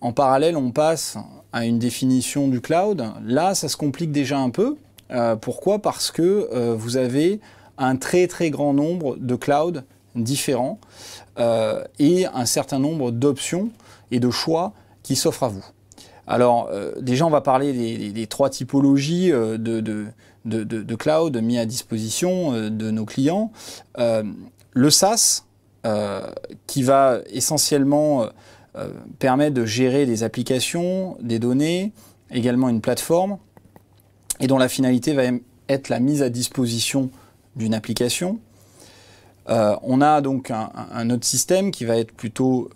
en parallèle, on passe à une définition du cloud. Là, ça se complique déjà un peu. Pourquoi? Parce que vous avez un très très grand nombre de clouds différents et un certain nombre d'options et de choix qui s'offrent à vous. Alors, déjà, on va parler des trois typologies de cloud mis à disposition de nos clients. Le SaaS, qui va essentiellement permettre de gérer des applications, des données, également une plateforme, et dont la finalité va être la mise à disposition d'une application. On a donc un autre système qui va être plutôt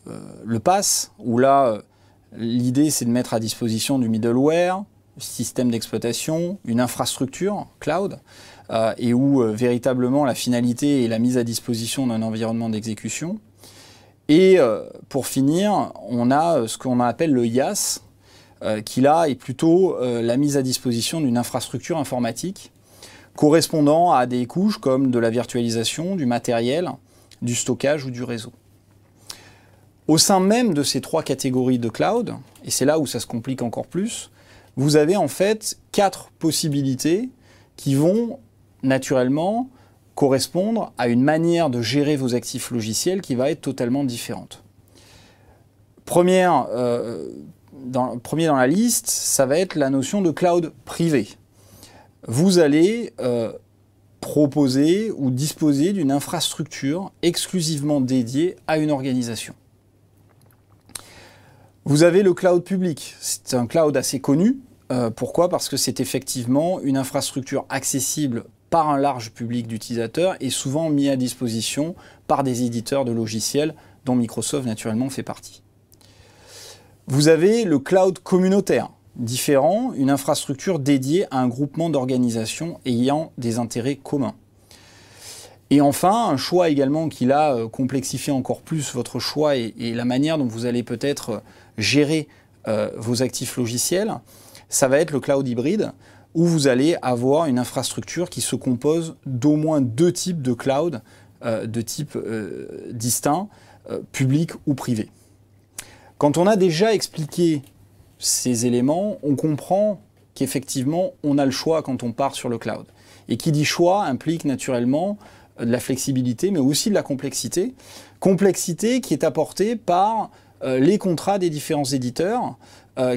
le PaaS, où là, l'idée c'est de mettre à disposition du middleware, système d'exploitation, une infrastructure cloud, et où véritablement la finalité est la mise à disposition d'un environnement d'exécution. Et pour finir, on a ce qu'on appelle le IaaS, qui là est plutôt la mise à disposition d'une infrastructure informatique correspondant à des couches comme de la virtualisation, du matériel, du stockage ou du réseau. Au sein même de ces trois catégories de cloud, et c'est là où ça se complique encore plus, vous avez en fait 4 possibilités qui vont naturellement correspondre à une manière de gérer vos actifs logiciels qui va être totalement différente. Premier dans la liste, ça va être la notion de cloud privé. Vous allez proposer ou disposer d'une infrastructure exclusivement dédiée à une organisation. Vous avez le cloud public. C'est un cloud assez connu. Pourquoi? Parce que c'est effectivement une infrastructure accessible par un large public d'utilisateurs et souvent mis à disposition par des éditeurs de logiciels dont Microsoft naturellement fait partie. Vous avez le cloud communautaire, différent, une infrastructure dédiée à un groupement d'organisations ayant des intérêts communs. Et enfin, un choix également qui là complexifie encore plus votre choix et la manière dont vous allez peut-être gérer vos actifs logiciels, ça va être le cloud hybride, où vous allez avoir une infrastructure qui se compose d'au moins 2 types de cloud, de type distinct, public ou privé. Quand on a déjà expliqué ces éléments, on comprend qu'effectivement, on a le choix quand on part sur le cloud. Et qui dit choix implique naturellement de la flexibilité, mais aussi de la complexité. Complexité qui est apportée par les contrats des différents éditeurs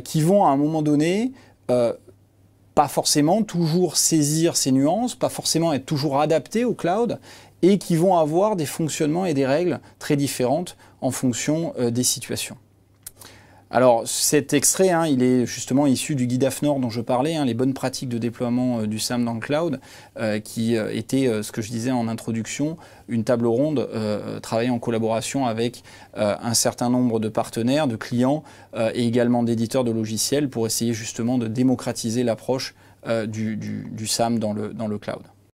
qui vont à un moment donné pas forcément toujours saisir ces nuances, pas forcément être toujours adaptés au cloud, et qui vont avoir des fonctionnements et des règles très différentes en fonction des situations. Alors cet extrait, il est justement issu du guide AFNOR dont je parlais, les bonnes pratiques de déploiement du SAM dans le cloud, qui était, ce que je disais en introduction, une table ronde travaillée en collaboration avec un certain nombre de partenaires, de clients et également d'éditeurs de logiciels pour essayer justement de démocratiser l'approche du SAM dans le cloud.